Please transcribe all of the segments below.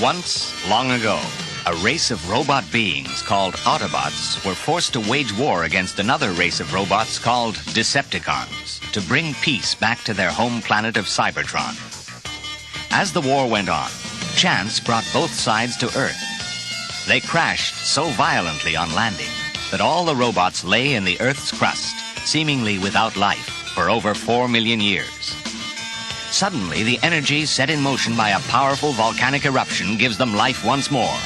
Once, long ago, a race of robot beings called Autobots were forced to wage war against another race of robots called Decepticons to bring peace back to their home planet of Cybertron. As the war went on, chance brought both sides to Earth. They crashed so violently on landing that all the robots lay in the Earth's crust, seemingly without life, for over 4 million years. Suddenly, the energy set in motion by a powerful volcanic eruption gives them life once more,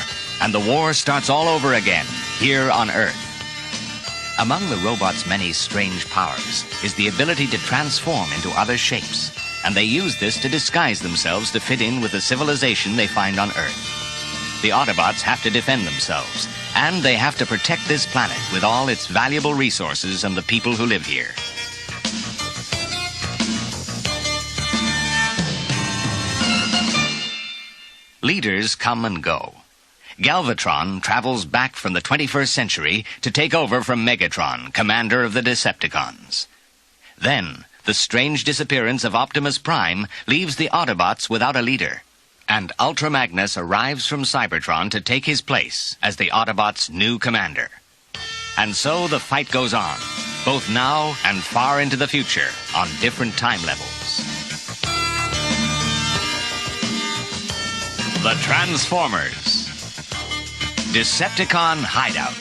and the war starts all over again, here on Earth. Among the robots' many strange powers is the ability to transform into other shapes, and they use this to disguise themselves to fit in with the civilization they find on Earth. The Autobots have to defend themselves, and they have to protect this planet with all its valuable resources and the people who live here. Leaders come and go. Galvatron travels back from the 21st century to take over from Megatron, commander of the Decepticons. Then, the strange disappearance of Optimus Prime leaves the Autobots without a leader, and Ultra Magnus arrives from Cybertron to take his place as the Autobots' new commander. And so the fight goes on, both now and far into the future, on different time levels. The Transformers. Decepticon Hideout.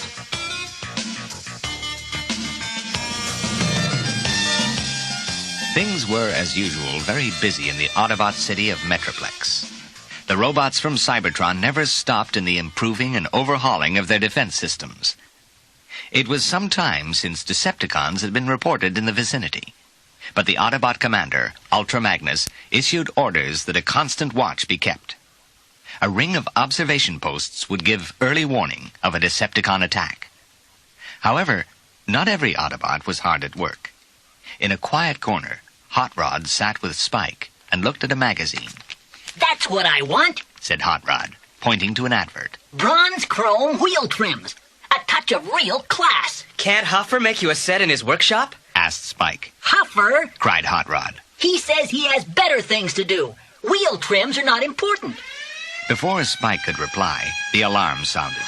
Things were, as usual, very busy in the Autobot city of Metroplex. The robots from Cybertron never stopped in the improving and overhauling of their defense systems. It was some time since Decepticons had been reported in the vicinity, but the Autobot commander, Ultra Magnus, issued orders that a constant watch be kept. A ring of observation posts would give early warning of a Decepticon attack. However, not every Autobot was hard at work. In a quiet corner, Hot Rod sat with Spike and looked at a magazine. That's what I want, said Hot Rod, pointing to an advert. Bronze chrome wheel trims. A touch of real class. Can't Huffer make you a set in his workshop? Asked Spike. Huffer? Cried Hot Rod. He says he has better things to do. Wheel trims are not important. Before Spike could reply, the alarm sounded.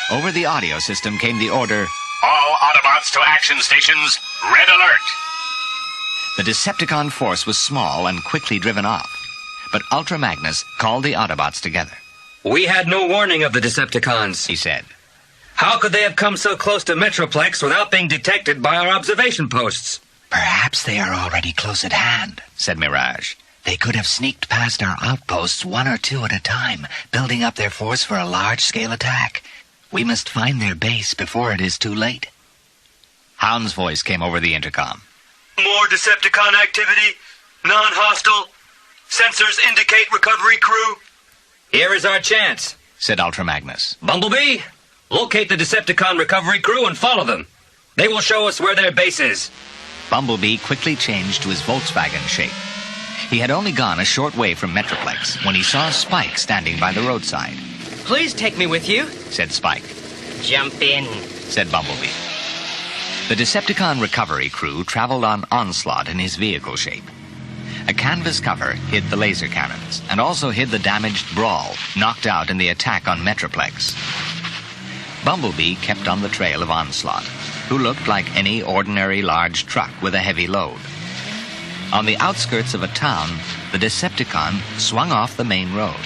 Over the audio system came the order, "All Autobots to action stations, red alert!" The Decepticon force was small and quickly driven off, but Ultra Magnus called the Autobots together. "We had no warning of the Decepticons," he said. "How could they have come so close to Metroplex without being detected by our observation posts?" "Perhaps they are already close at hand," said Mirage. "They could have sneaked past our outposts one or two at a time, building up their force for a large-scale attack. We must find their base before it is too late." Hound's voice came over the intercom. "More Decepticon activity. Non-hostile. Sensors indicate recovery crew." "Here is our chance," said Ultra Magnus. "Bumblebee, locate the Decepticon recovery crew and follow them. They will show us where their base is." Bumblebee quickly changed to his Volkswagen shape. He had only gone a short way from Metroplex when he saw Spike standing by the roadside. "Please take me with you," said Spike. "Jump in," said Bumblebee. The Decepticon recovery crew traveled on Onslaught in his vehicle shape. A canvas cover hid the laser cannons and also hid the damaged Brawl, knocked out in the attack on Metroplex. Bumblebee kept on the trail of Onslaught, who looked like any ordinary large truck with a heavy load. On the outskirts of a town, the Decepticon swung off the main road.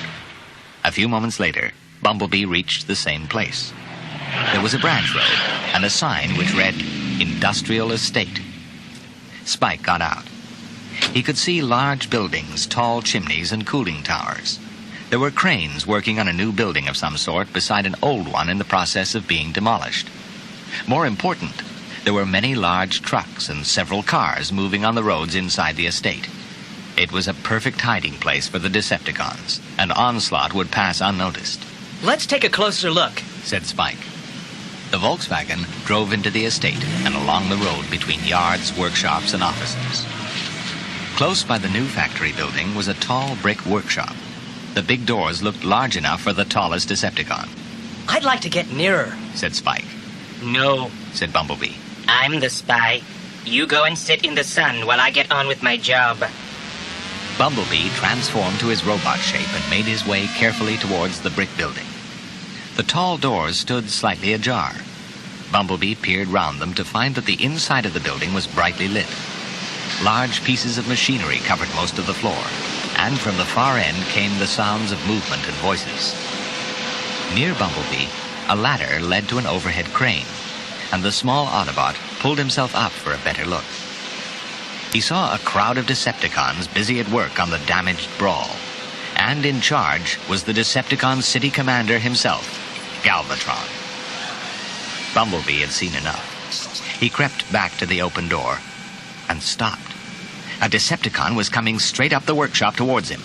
A few moments later, Bumblebee reached the same place. There was a branch road and a sign which read, "Industrial Estate." Spike got out. He could see large buildings, tall chimneys, and cooling towers. There were cranes working on a new building of some sort beside an old one in the process of being demolished. More important, there were many large trucks and several cars moving on the roads inside the estate. It was a perfect hiding place for the Decepticons, and Onslaught would pass unnoticed. "Let's take a closer look," said Spike. The Volkswagen drove into the estate and along the road between yards, workshops, and offices. Close by the new factory building was a tall brick workshop. The big doors looked large enough for the tallest Decepticon. "I'd like to get nearer," said Spike. "No," said Bumblebee. "I'm the spy. You go and sit in the sun while I get on with my job." Bumblebee transformed to his robot shape and made his way carefully towards the brick building. The tall doors stood slightly ajar. Bumblebee peered round them to find that the inside of the building was brightly lit. Large pieces of machinery covered most of the floor, and from the far end came the sounds of movement and voices. Near Bumblebee, a ladder led to an overhead crane, and the small Autobot pulled himself up for a better look. He saw a crowd of Decepticons busy at work on the damaged Brawl, and in charge was the Decepticon city commander himself, Galvatron. Bumblebee had seen enough. He crept back to the open door and stopped. A Decepticon was coming straight up the workshop towards him.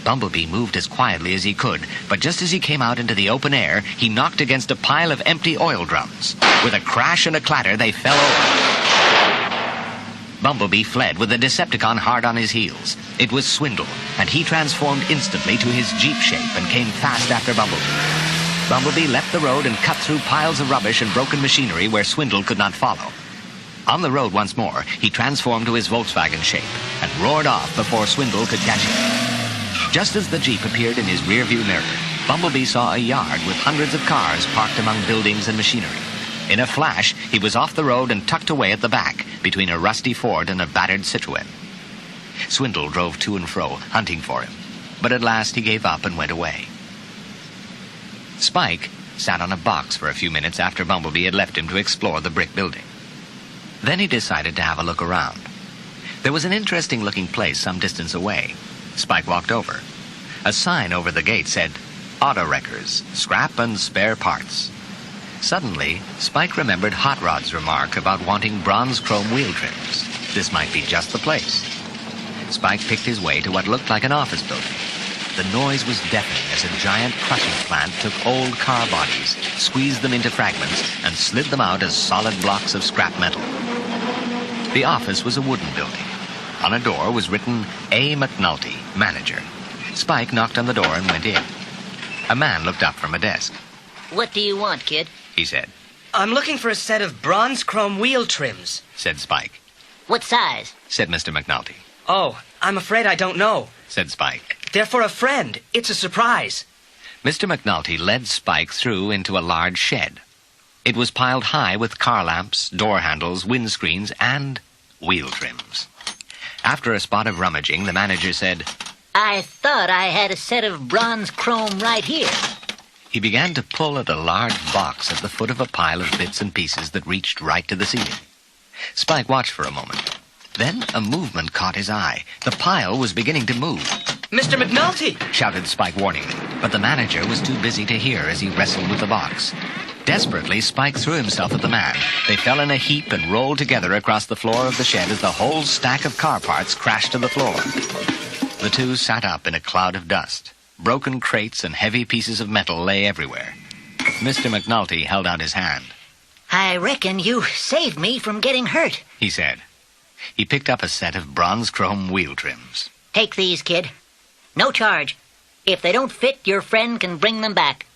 Bumblebee moved as quietly as he could, but just as he came out into the open air, he knocked against a pile of empty oil drums. With a crash and a clatter, they fell over. Bumblebee fled with the Decepticon hard on his heels. It was Swindle, and he transformed instantly to his Jeep shape and came fast after Bumblebee. Bumblebee left the road and cut through piles of rubbish and broken machinery where Swindle could not follow. On the road once more, he transformed to his Volkswagen shape and roared off before Swindle could catch him. Just as the Jeep appeared in his rearview mirror, Bumblebee saw a yard with hundreds of cars parked among buildings and machinery. In a flash, he was off the road and tucked away at the back, between a rusty Ford and a battered Citroën. Swindle drove to and fro, hunting for him, but at last he gave up and went away. Spike sat on a box for a few minutes after Bumblebee had left him to explore the brick building. Then he decided to have a look around. There was an interesting-looking place some distance away. Spike walked over. A sign over the gate said, "Auto Wreckers, Scrap and Spare Parts." Suddenly, Spike remembered Hot Rod's remark about wanting bronze chrome wheel trims. This might be just the place. Spike picked his way to what looked like an office building. The noise was deafening as a giant crushing plant took old car bodies, squeezed them into fragments, and slid them out as solid blocks of scrap metal. The office was a wooden building. On a door was written, A. McNulty, Manager. Spike knocked on the door and went in. A man looked up from a desk. What do you want, kid? He said. I'm looking for a set of bronze chrome wheel trims. Said Spike. What size? Said Mr. McNulty. Oh, I'm afraid I don't know. Said Spike. They're for a friend. It's a surprise. Mr. McNulty led Spike through into a large shed. It was piled high with car lamps, door handles, windscreens, and wheel trims. After a spot of rummaging, the manager said, I thought I had a set of bronze chrome right here. He began to pull at a large box at the foot of a pile of bits and pieces that reached right to the ceiling. Spike watched for a moment. Then a movement caught his eye. The pile was beginning to move. Mr. McNulty! Shouted Spike warningly, but the manager was too busy to hear as he wrestled with the box. Desperately, Spike threw himself at the man. They fell in a heap and rolled together across the floor of the shed as the whole stack of car parts crashed to the floor. The two sat up in a cloud of dust. Broken crates and heavy pieces of metal lay everywhere. Mr. McNulty held out his hand. I reckon you saved me from getting hurt, He said. He picked up a set of bronze chrome wheel trims. Take these, kid. No charge. If they don't fit, your friend can bring them back.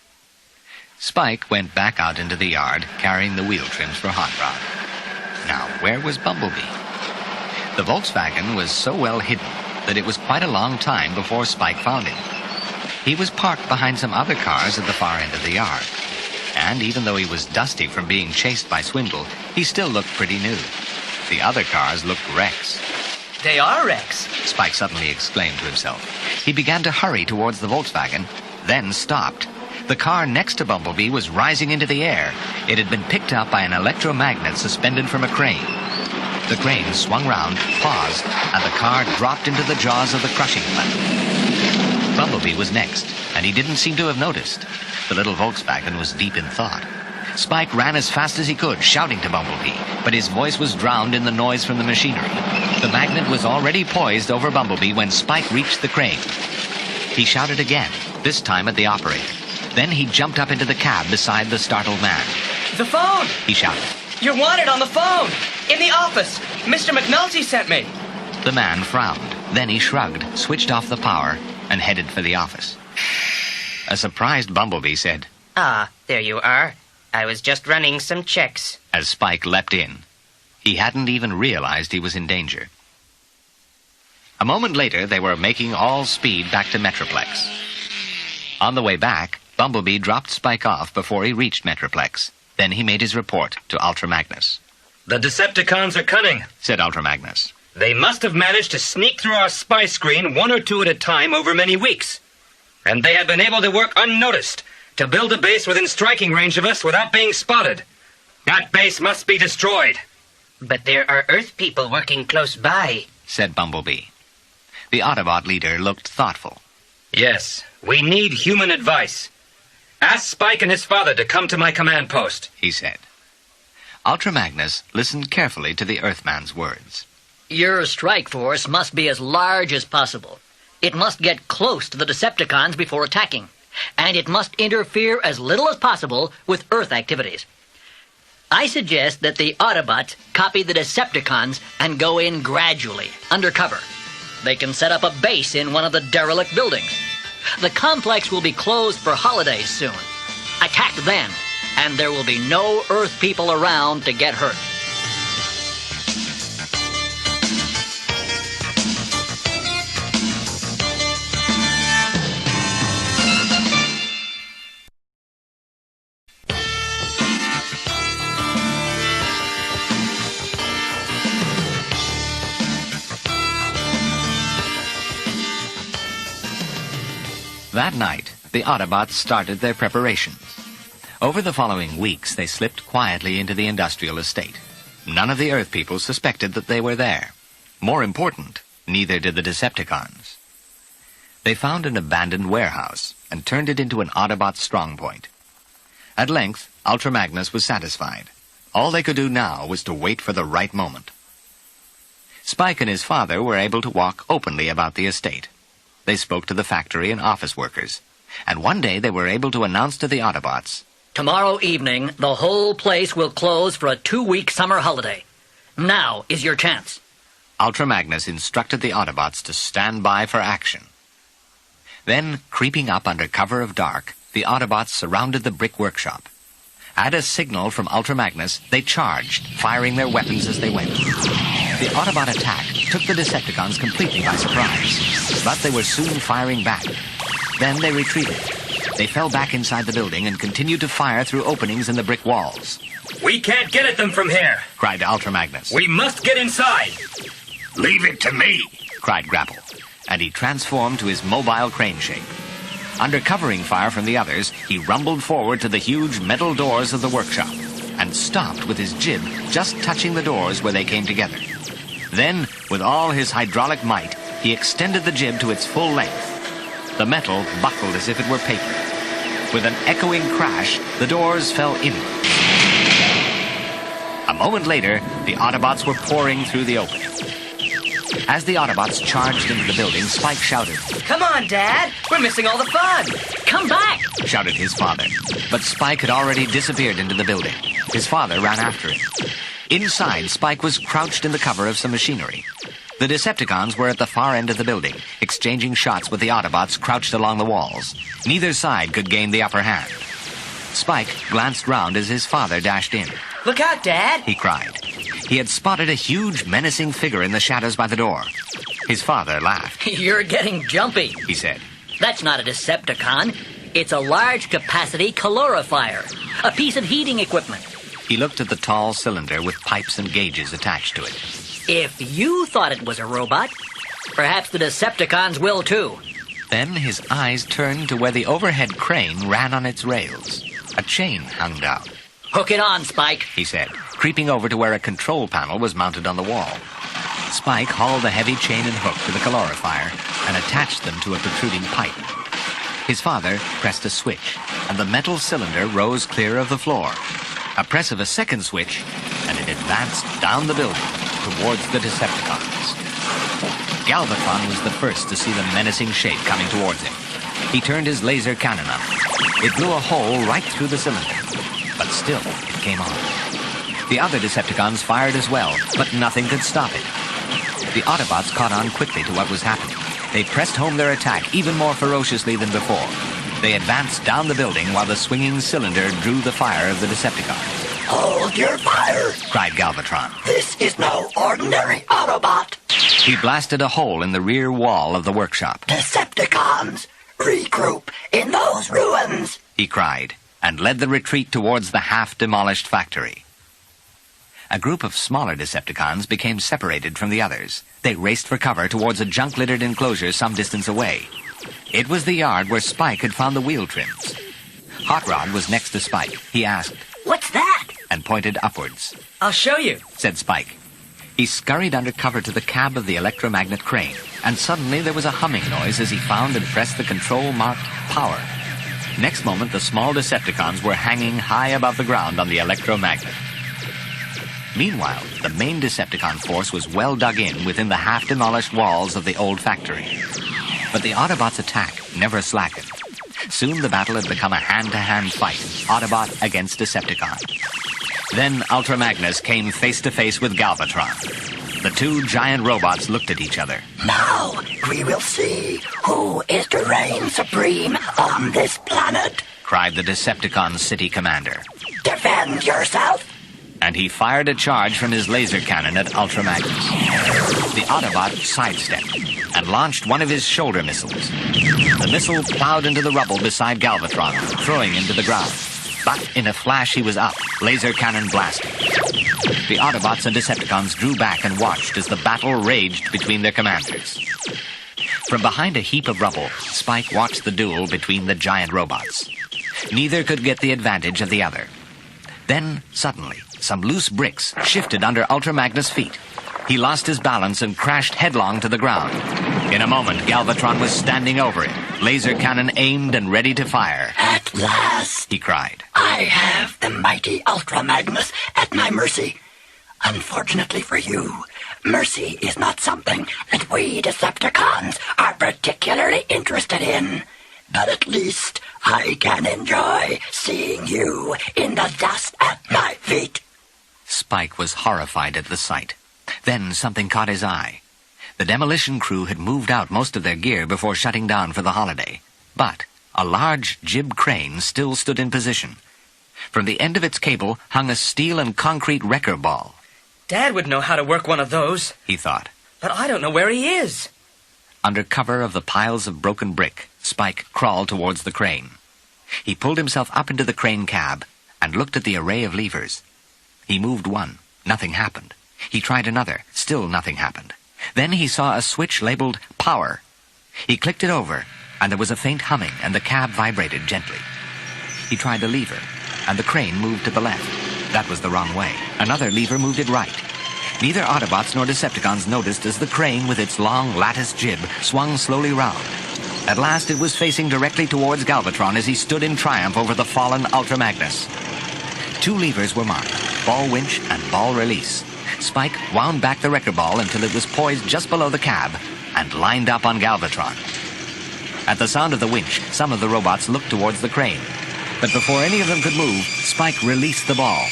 Spike went back out into the yard, carrying the wheel trims for Hot Rod. Now, where was Bumblebee? The Volkswagen was so well hidden that it was quite a long time before Spike found him. He was parked behind some other cars at the far end of the yard. And even though he was dusty from being chased by Swindle, he still looked pretty new. The other cars looked wrecks. They are wrecks. Spike suddenly exclaimed to himself. He began to hurry towards the Volkswagen, then stopped. The car next to Bumblebee was rising into the air. It had been picked up by an electromagnet suspended from a crane. The crane swung round, paused, and the car dropped into the jaws of the crushing plant. Bumblebee was next, and he didn't seem to have noticed. The little Volkswagen was deep in thought. Spike ran as fast as he could, shouting to Bumblebee, but his voice was drowned in the noise from the machinery. The magnet was already poised over Bumblebee when Spike reached the crane. He shouted again, this time at the operator. Then he jumped up into the cab beside the startled man. The phone! He shouted. You're wanted on the phone! In the office! Mr. McNulty sent me! The man frowned. Then he shrugged, switched off the power, and headed for the office. A surprised Bumblebee said, Ah, there you are. I was just running some checks. As Spike leapt in. He hadn't even realized he was in danger. A moment later, they were making all speed back to Metroplex. On the way back, Bumblebee dropped Spike off before he reached Metroplex. Then he made his report to Ultra Magnus. The Decepticons are cunning, said Ultra Magnus. They must have managed to sneak through our spy screen 1 or 2 at a time over many weeks. And they have been able to work unnoticed to build a base within striking range of us without being spotted. That base must be destroyed. But there are Earth people working close by, said Bumblebee. The Autobot leader looked thoughtful. Yes, we need human advice. Ask Spike and his father to come to my command post, he said. Ultra Magnus listened carefully to the Earthman's words. Your strike force must be as large as possible. It must get close to the Decepticons before attacking, and it must interfere as little as possible with Earth activities. I suggest that the Autobots copy the Decepticons and go in gradually, undercover. They can set up a base in one of the derelict buildings. The complex will be closed for holidays soon. Attack then, and there will be no Earth people around to get hurt. That night, the Autobots started their preparations. Over the following weeks, they slipped quietly into the industrial estate. None of the Earth people suspected that they were there. More important, neither did the Decepticons. They found an abandoned warehouse and turned it into an Autobot strongpoint. At length, Ultra Magnus was satisfied. All they could do now was to wait for the right moment. Spike and his father were able to walk openly about the estate. They spoke to the factory and office workers, and one day they were able to announce to the Autobots, Tomorrow evening, the whole place will close for a 2-week summer holiday. Now is your chance. Ultra Magnus instructed the Autobots to stand by for action. Then, creeping up under cover of dark, the Autobots surrounded the brick workshop. At a signal from Ultra Magnus, they charged, firing their weapons as they went. The Autobot attack took the Decepticons completely by surprise, but they were soon firing back. Then they retreated. They fell back inside the building and continued to fire through openings in the brick walls. We can't get at them from here, cried Ultra Magnus. We must get inside. Leave it to me, cried Grapple, and he transformed to his mobile crane shape. Under covering fire from the others, he rumbled forward to the huge metal doors of the workshop and stopped with his jib just touching the doors where they came together. Then, with all his hydraulic might, he extended the jib to its full length. The metal buckled as if it were paper. With an echoing crash, the doors fell inward. A moment later, the Autobots were pouring through the opening. As the Autobots charged into the building, Spike shouted, Come on, Dad! We're missing all the fun! Come back! shouted his father. But Spike had already disappeared into the building. His father ran after him. Inside, Spike was crouched in the cover of some machinery. The Decepticons were at the far end of the building, exchanging shots with the Autobots crouched along the walls. Neither side could gain the upper hand. Spike glanced round as his father dashed in. Look out, Dad! He cried. He had spotted a huge, menacing figure in the shadows by the door. His father laughed. You're getting jumpy, he said. That's not a Decepticon. It's a large-capacity calorifier, a piece of heating equipment. He looked at the tall cylinder with pipes and gauges attached to it. If you thought it was a robot, perhaps the Decepticons will too. Then his eyes turned to where the overhead crane ran on its rails. A chain hung down. Hook it on, Spike, he said, creeping over to where a control panel was mounted on the wall. Spike hauled the heavy chain and hook to the calorifier and attached them to a protruding pipe. His father pressed a switch, and the metal cylinder rose clear of the floor. A press of a second switch, and it advanced down the building towards the Decepticons. Galvatron was the first to see the menacing shape coming towards him. He turned his laser cannon up. It blew a hole right through the cylinder, but still it came on. The other Decepticons fired as well, but nothing could stop it. The Autobots caught on quickly to what was happening. They pressed home their attack even more ferociously than before. They advanced down the building while the swinging cylinder drew the fire of the Decepticons. Hold your fire, cried Galvatron. This is no ordinary Autobot. He blasted a hole in the rear wall of the workshop. Decepticons, regroup in those ruins, He cried, and led the retreat towards the half-demolished factory. A group of smaller Decepticons became separated from the others. They raced for cover towards a junk-littered enclosure some distance away. It was the yard where Spike had found the wheel trims. Hot Rod was next to Spike. He asked, "What's that?" and pointed upwards. I'll show you. Said Spike. He scurried under cover to the cab of the electromagnet crane, and suddenly there was a humming noise as he found and pressed the control marked power. Next moment, the small Decepticons were hanging high above the ground on the electromagnet. Meanwhile, the main Decepticon force was well dug in within the half-demolished walls of the old factory. But the Autobots' attack never slackened. Soon the battle had become a hand-to-hand fight, Autobot against Decepticon. Then Ultra Magnus came face-to-face with Galvatron. The two giant robots looked at each other. "Now we will see who is to reign supreme on this planet. Cried the Decepticon city commander. Defend yourself." And he fired a charge from his laser cannon at Ultra Magnus. The Autobot sidestepped and launched one of his shoulder missiles. The missile plowed into the rubble beside Galvatron, throwing him to the ground. But in a flash he was up, laser cannon blasting. The Autobots and Decepticons drew back and watched as the battle raged between their commanders. From behind a heap of rubble, Spike watched the duel between the giant robots. Neither could get the advantage of the other. Then, suddenly, some loose bricks shifted under Ultra Magnus' feet. He lost his balance and crashed headlong to the ground. In a moment, Galvatron was standing over him, laser cannon aimed and ready to fire. "At last," He cried. "I have the mighty Ultra Magnus at my mercy. Unfortunately for you, mercy is not something that we Decepticons are particularly interested in. But at least I can enjoy seeing you in the dust at my feet." Spike was horrified at the sight. Then something caught his eye. The demolition crew had moved out most of their gear before shutting down for the holiday. But a large jib crane still stood in position. From the end of its cable hung a steel and concrete wrecker ball. Dad would know how to work one of those, He thought. but I don't know where he is. Under cover of the piles of broken brick, Spike crawled towards the crane. He pulled himself up into the crane cab and looked at the array of levers. He moved one. Nothing happened. He tried another. Still nothing happened. Then he saw a switch labeled Power. He clicked it over, and there was a faint humming, and the cab vibrated gently. He tried a lever, and the crane moved to the left. That was the wrong way. Another lever moved it right. Neither Autobots nor Decepticons noticed as the crane with its long lattice jib swung slowly round. At last it was facing directly towards Galvatron as he stood in triumph over the fallen Ultra Magnus. Two levers were marked, ball winch and ball release. Spike wound back the wrecker ball until it was poised just below the cab and lined up on Galvatron. At the sound of the winch, some of the robots looked towards the crane. But before any of them could move, Spike released the ball.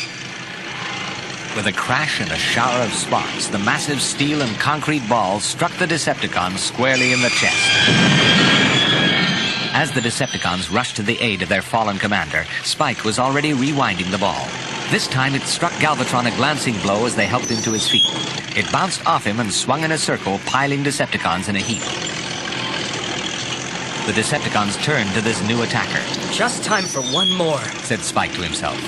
With a crash and a shower of sparks, the massive steel and concrete ball struck the Decepticons squarely in the chest. As the Decepticons rushed to the aid of their fallen commander, Spike was already rewinding the ball. This time it struck Galvatron a glancing blow as they helped him to his feet. It bounced off him and swung in a circle, piling Decepticons in a heap. The Decepticons turned to this new attacker. Just time for one more, Said Spike to himself.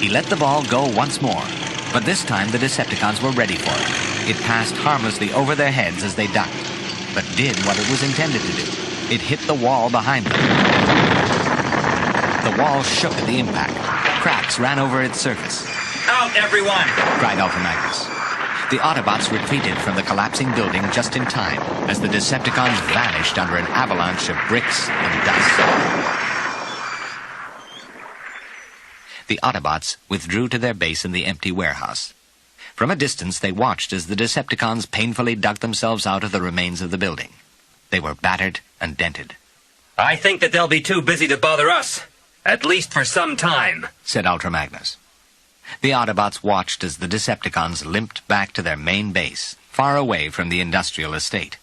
He let the ball go once more, but this time the Decepticons were ready for it. It passed harmlessly over their heads as they ducked, but did what it was intended to do. It hit the wall behind them. The wall shook at the impact. Cracks ran over its surface. Out, everyone! Cried Ultra Magnus. The Autobots retreated from the collapsing building just in time as the Decepticons vanished under an avalanche of bricks and dust. The Autobots withdrew to their base in the empty warehouse. From a distance, they watched as the Decepticons painfully dug themselves out of the remains of the building. They were battered and dented. I think that they'll be too busy to bother us. At least for some time, Said Ultra Magnus. The Autobots watched as the Decepticons limped back to their main base, far away from the industrial estate.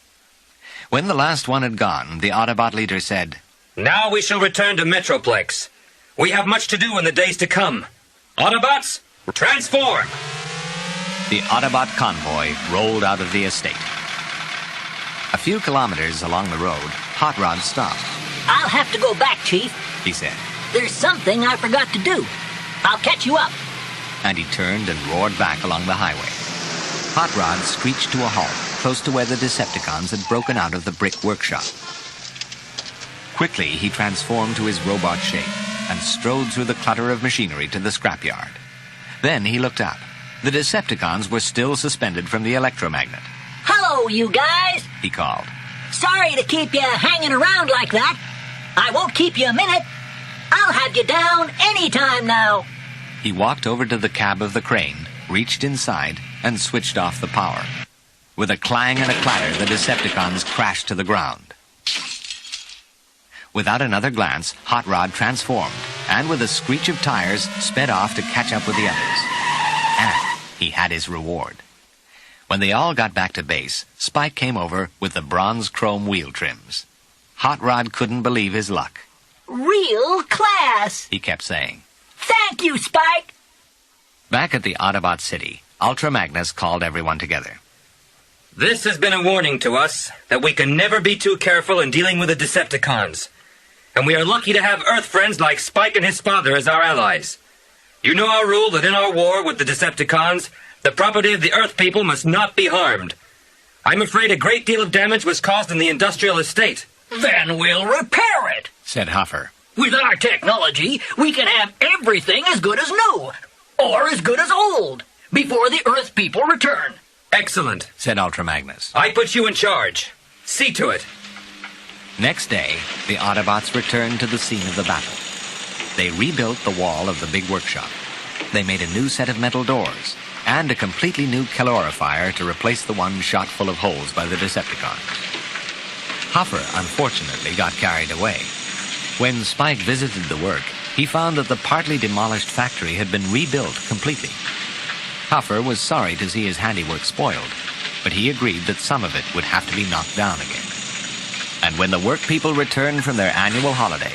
When the last one had gone, the Autobot leader said, Now we shall return to Metroplex. We have much to do in the days to come. Autobots, transform! The Autobot convoy rolled out of the estate. A few kilometers along the road, Hot Rod stopped. I'll have to go back, Chief. He said, There's something I forgot to do. I'll catch you up. and he turned and roared back along the highway. Hot Rod screeched to a halt, close to where the Decepticons had broken out of the brick workshop. Quickly, he transformed to his robot shape and strode through the clutter of machinery to the scrapyard. Then he looked up. The Decepticons were still suspended from the electromagnet. Hello, you guys. He called. Sorry to keep you hanging around like that. I won't keep you a minute. I'll have you down any time now. He walked over to the cab of the crane, reached inside, and switched off the power. With a clang and a clatter, the Decepticons crashed to the ground. Without another glance, Hot Rod transformed, and with a screech of tires, sped off to catch up with the others. And he had his reward. When they all got back to base, Spike came over with the bronze chrome wheel trims. Hot Rod couldn't believe his luck. Real class. He kept saying. Thank you, Spike. Back at the Autobot city, Ultra Magnus called everyone together. This has been a warning to us that we can never be too careful in dealing with the Decepticons. And we are lucky to have Earth friends like Spike and his father as our allies. You know our rule that in our war with the Decepticons, the property of the Earth people must not be harmed. I'm afraid a great deal of damage was caused in the industrial estate. Then we'll repair it. Said Huffer. With our technology, we can have everything as good as new, or as good as old, before the Earth people return. Excellent, Said Ultra Magnus. I put you in charge. See to it. Next day, the Autobots returned to the scene of the battle. They rebuilt the wall of the big workshop. They made a new set of metal doors, and a completely new calorifier to replace the one shot full of holes by the Decepticons. Huffer, unfortunately, got carried away. When Spike visited the work, he found that the partly demolished factory had been rebuilt completely. Huffer was sorry to see his handiwork spoiled, but he agreed that some of it would have to be knocked down again. And when the work people returned from their annual holiday,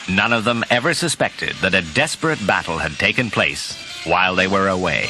none of them ever suspected that a desperate battle had taken place while they were away.